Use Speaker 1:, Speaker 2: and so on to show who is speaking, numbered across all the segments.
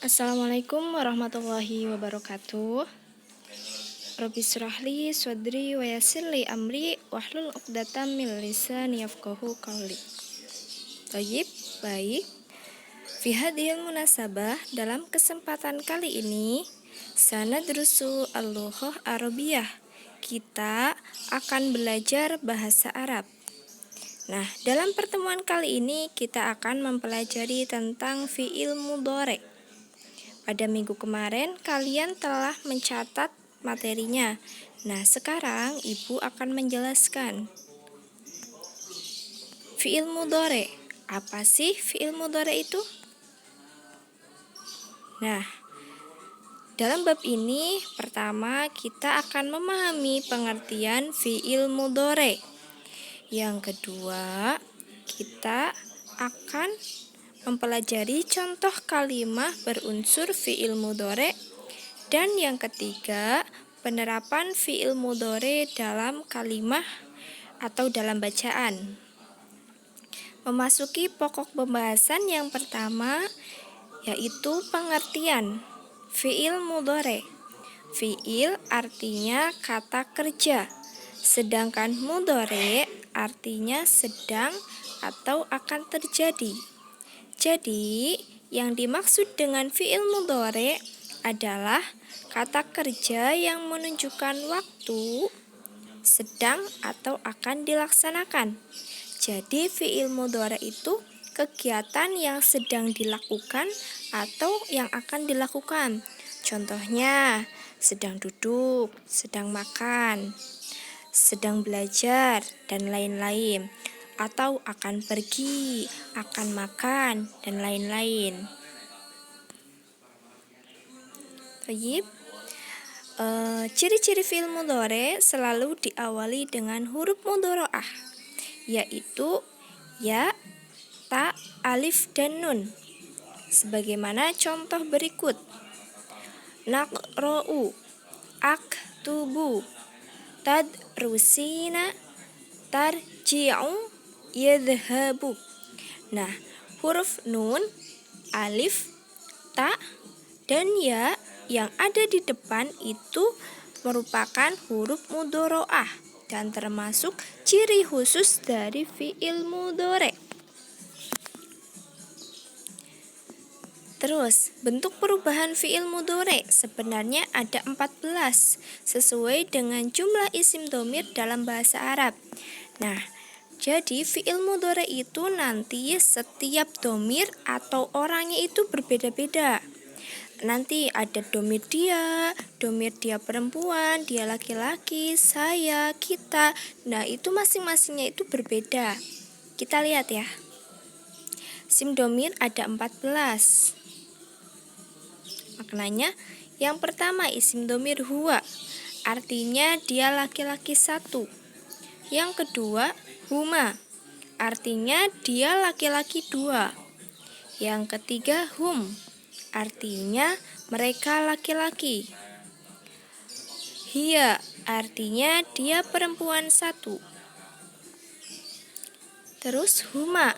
Speaker 1: Assalamualaikum warahmatullahi wabarakatuh. Rabbi shrahli sadri wa yassir li amri wahlul 'uqdatam min lisani yafqahu qawli. Baik. Fi hadhil munasabah, dalam kesempatan kali ini sanadrusu al-lughah Arabiyah. Kita akan belajar bahasa Arab. Nah, dalam pertemuan kali ini kita akan mempelajari tentang fi'il mudhari'. Pada minggu kemarin kalian telah mencatat materinya. Nah, sekarang Ibu akan menjelaskan. Fi'il mudhari'. Apa sih fi'il mudhari' itu? Nah, dalam bab ini pertama kita akan memahami pengertian fi'il mudhari'. Yang kedua, kita akan mempelajari contoh kalimat berunsur fi'il mudhari', dan yang ketiga, penerapan fi'il mudhari' dalam kalimat atau dalam bacaan. Memasuki pokok pembahasan yang pertama, yaitu pengertian fi'il mudhari'. Fi'il artinya kata kerja, sedangkan mudhari' artinya sedang atau akan terjadi. Jadi, yang dimaksud dengan fi'il mudhari' adalah kata kerja yang menunjukkan waktu, sedang atau akan dilaksanakan. Jadi, fi'il mudhari' itu kegiatan yang sedang dilakukan atau yang akan dilakukan. Contohnya, sedang duduk, sedang makan, sedang belajar, dan lain-lain. Atau akan pergi, akan makan, dan lain-lain. Baik. Ciri-ciri fi'il mudhari' selalu diawali dengan huruf mudhari'ah, yaitu ya, ta, alif, dan nun. Sebagaimana contoh berikut. Naqra'u, aktubu, tadrusina, tarji'u, yadhhabu. Nah, huruf nun, alif, ta, dan ya yang ada di depan itu merupakan huruf mudhari'ah dan termasuk ciri khusus dari fi'il mudhari'. Terus, bentuk perubahan fi'il mudhari' sebenarnya ada 14 sesuai dengan jumlah isim dhamir dalam bahasa Arab. Nah, jadi fi'il mudhari' itu nanti setiap dhamir atau orangnya itu berbeda-beda. Nanti ada dhamir dia perempuan, dia laki-laki, saya, kita. Nah, itu masing-masingnya itu berbeda. Kita lihat ya. Isim dhamir ada 14. Maknanya, yang pertama isim dhamir huwa, artinya dia laki-laki satu. Yang kedua, huma, artinya dia laki-laki dua. Yang ketiga, hum, artinya mereka laki-laki. Hiya, artinya dia perempuan satu. Terus huma,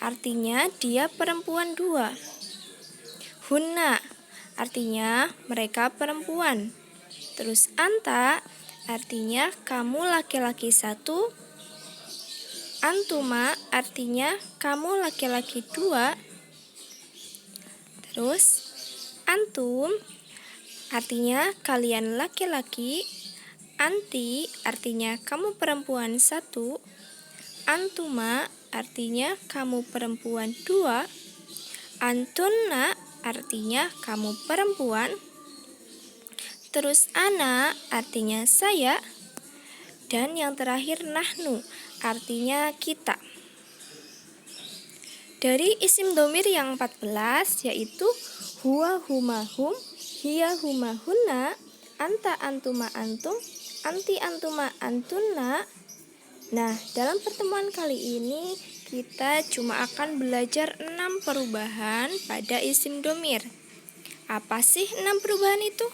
Speaker 1: artinya dia perempuan dua. Hunna, artinya mereka perempuan. Terus anta, artinya kamu laki-laki satu. Antuma, artinya kamu laki-laki dua. Terus antum, artinya kalian laki-laki. Anti, artinya kamu perempuan satu. Antuma, artinya kamu perempuan dua. Antunna, artinya kamu perempuan. Terus ana, artinya saya. Dan yang terakhir nahnu, artinya kita. Dari isim dhamir yang 14, yaitu huwa huma hum, hiya huma hunna, anta antuma antum, anti antuma antunna. Nah, dalam pertemuan kali ini kita cuma akan belajar 6 perubahan pada isim dhamir. Apa sih 6 perubahan itu?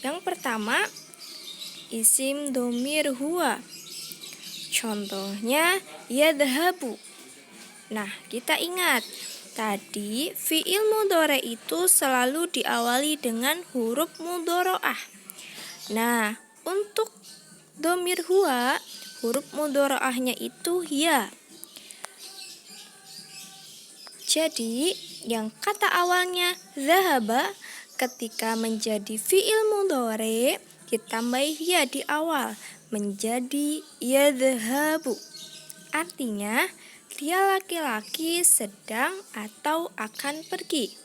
Speaker 1: Yang pertama, isim dhamir huwa. Contohnya yadhhabu. Nah, kita ingat tadi fiil mudhari itu selalu diawali dengan huruf mudhari'ah. Nah, untuk dhamir huwa, huruf mudhari'ahnya itu ya. Jadi, yang kata awalnya zahaba ketika menjadi fiil mudhari ditambah ya di awal menjadi yadhhabu. Artinya, dia laki-laki sedang atau akan pergi.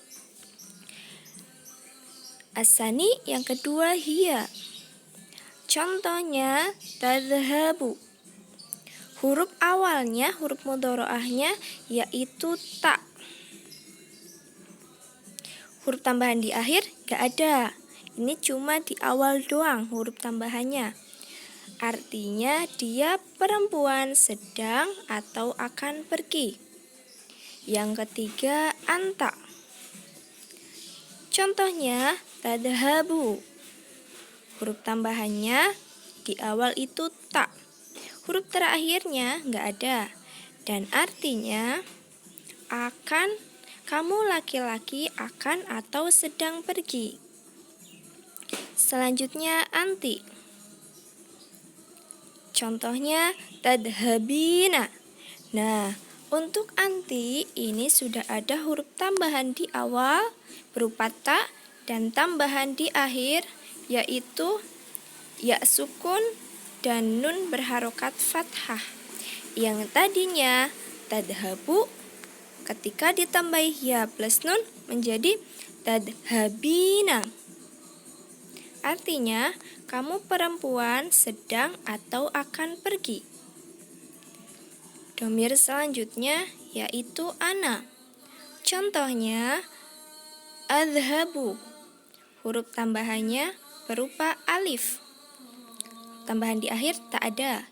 Speaker 1: Asani yang kedua hiya. Contohnya tadhhabu. Huruf awalnya, huruf mudhari'ahnya yaitu ta. Huruf tambahan di akhir gak ada. Ini cuma di awal doang huruf tambahannya. Artinya dia perempuan sedang atau akan pergi. Yang ketiga anta. Contohnya tadhhabu. Huruf tambahannya di awal itu ta. Huruf terakhirnya gak ada. Dan artinya akan, kamu laki-laki akan atau sedang pergi. Selanjutnya anti. Contohnya tadhhabina. Nah, untuk anti ini sudah ada huruf tambahan di awal berupa ta dan tambahan di akhir yaitu ya sukun dan nun berharokat fathah. Yang tadinya tadhabu ketika ditambahi ya plus nun menjadi tadhhabina. Artinya, kamu perempuan sedang atau akan pergi. Dhamir selanjutnya yaitu ana. Contohnya adhhabu. Huruf tambahannya berupa alif. Tambahan di akhir tak ada.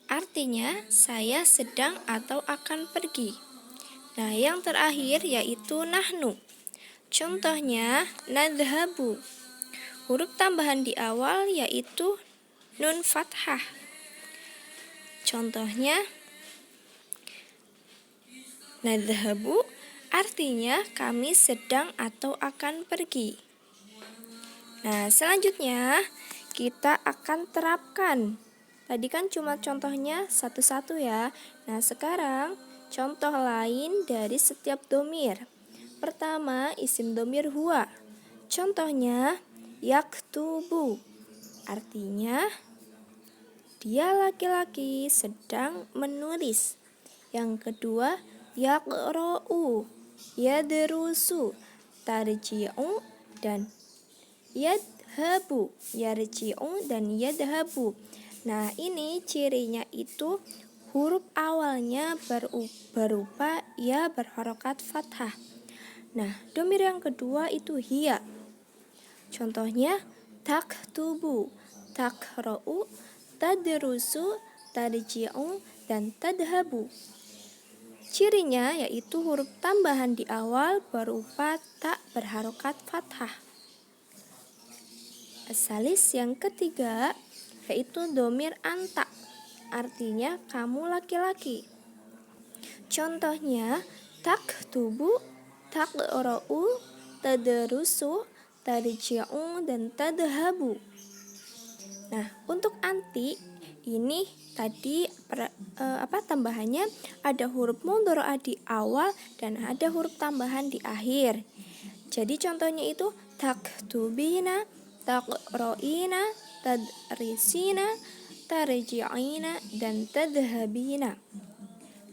Speaker 1: Artinya, saya sedang atau akan pergi. Nah, yang terakhir yaitu nahnu. Contohnya nadhhabu. Huruf tambahan di awal yaitu nun fathah. Contohnya nadhhabu artinya kami sedang atau akan pergi. Nah, selanjutnya kita akan terapkan. Tadi kan cuma contohnya satu-satu ya. Nah, sekarang contoh lain dari setiap dhamir. Pertama, isim dhamir huwa. Contohnya yaktubu. Artinya dia laki-laki sedang menulis. Yang kedua, yaqra'u, yadrusu, tarji'u dan yadhabu, yarji'u dan yadhabu. Nah, ini cirinya itu huruf awalnya berupa ya berharokat fathah. Nah, dhamir yang kedua itu hiya. Contohnya taktubu, takra'u, tadrusu, tarji'u dan tadhabu. Cirinya yaitu huruf tambahan di awal berupa tak berharokat fathah. Asalis yang ketiga yaitu dhamir anta. Artinya kamu laki-laki. Contohnya taktubu, takra'u, tadrusu, tarji'u dan tadhabu. Nah, untuk anti ini tadi tambahannya ada huruf mudhari'ah di awal dan ada huruf tambahan di akhir. Jadi contohnya itu taktubina, taqra'ina, tadrisina, tarji'ina dan tadhhabina.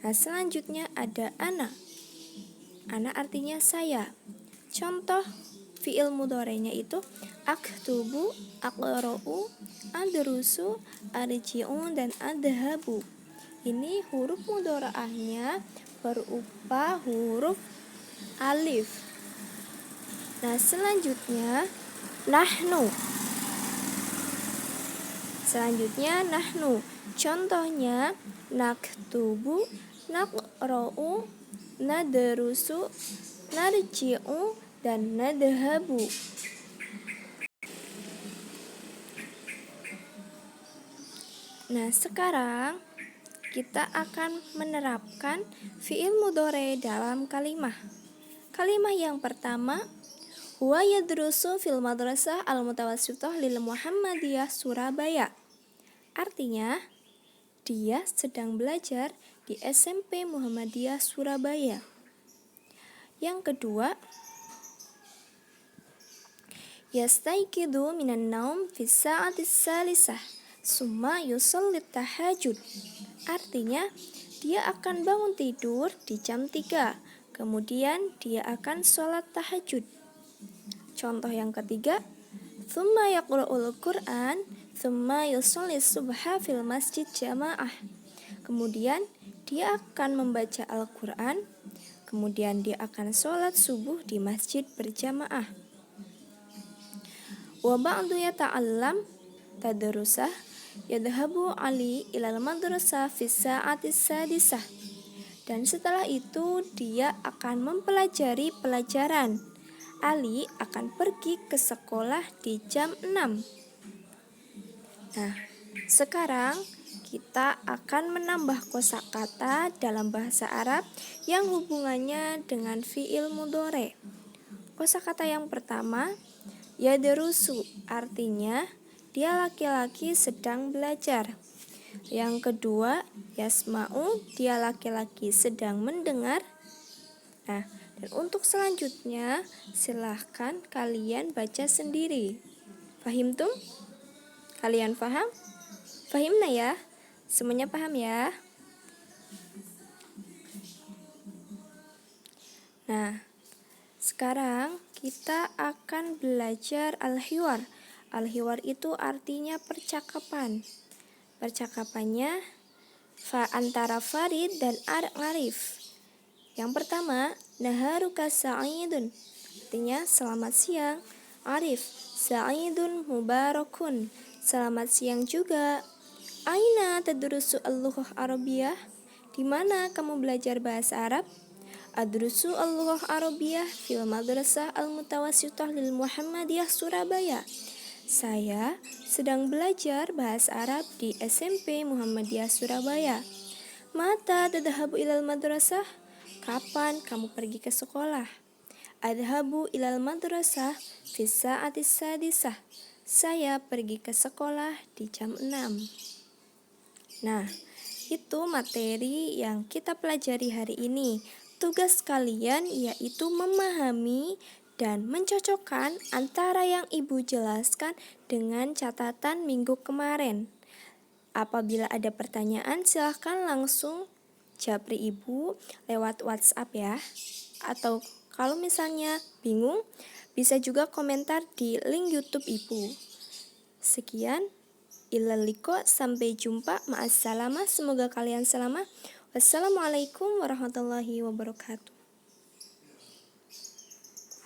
Speaker 1: Nah, selanjutnya ada ana. Ana artinya saya. Contoh fiil mudhari'nya itu aktubu, aqra'u, adrusu, arji'u dan adhabu. Ini huruf mudhari'ahnya berupa huruf alif. Nah, selanjutnya nahnu. Contohnya naktubu, naqra'u, nadrusu, narji'u dan nadhabu. Nah, sekarang kita akan menerapkan fi'il mudhari dalam kalimah. Kalimah yang pertama, huwa yadrusu fil madrasah al-mutawassithah lil Muhammadiyah Surabaya. Artinya, dia sedang belajar di SMP Muhammadiyah Surabaya. Yang kedua, yastaiqidu minan naum fi sa'atis salisah summa yusallit tahajud. Artinya, dia akan bangun tidur di jam 3, kemudian dia akan sholat tahajud. Contoh yang ketiga, thumma yaqra'ul Qur'an, thumma yusalli subha fil masjid jamaah. Kemudian dia akan membaca Al-Quran, kemudian dia akan sholat subuh di masjid berjamaah. Wa ba'du yata'allam tadrusah yadhabu ali ilal madrasah fi sa'atis sadisah. Dan setelah itu dia akan mempelajari pelajaran. Ali akan pergi ke sekolah di jam 6. Nah, sekarang kita akan menambah kosakata dalam bahasa Arab yang hubungannya dengan fi'il mudhari. Kosakata yang pertama, yadrusu, artinya dia laki-laki sedang belajar. Yang kedua, yasma'u, dia laki-laki sedang mendengar. Nah, dan untuk selanjutnya, silahkan kalian baca sendiri. Fahimtum? Kalian paham? Fahimna ya? Semuanya paham ya? Nah, sekarang kita akan belajar al-hiwar. Al-hiwar itu artinya percakapan. Percakapannya antara Farid dan Arif. Yang pertama, naharuka sa'idun, artinya selamat siang. Arif, sa'idun mubarakun, selamat siang juga. Aina tadrusu al-lughah arabiyah, di mana kamu belajar bahasa Arab? Adrusu al-lughah arabiyah fil madrasah al-mutawassithah lil Muhammadiyah Surabaya. Saya sedang belajar bahasa Arab di SMP Muhammadiyah Surabaya. Mata tadhabu ilal madrasah? Kapan kamu pergi ke sekolah? Adhabu ilal madrasah fi sa'atis sadisah. Saya pergi ke sekolah di jam 6. Nah, itu materi yang kita pelajari hari ini. Tugas kalian yaitu memahami dan mencocokkan antara yang Ibu jelaskan dengan catatan minggu kemarin. Apabila ada pertanyaan, silahkan langsung japri Ibu lewat WhatsApp ya. Atau kalau misalnya bingung, bisa juga komentar di link YouTube Ibu. Sekian, ilal liqa, sampai jumpa, ma'assalamah, semoga kalian selamat. Wassalamualaikum warahmatullahi wabarakatuh.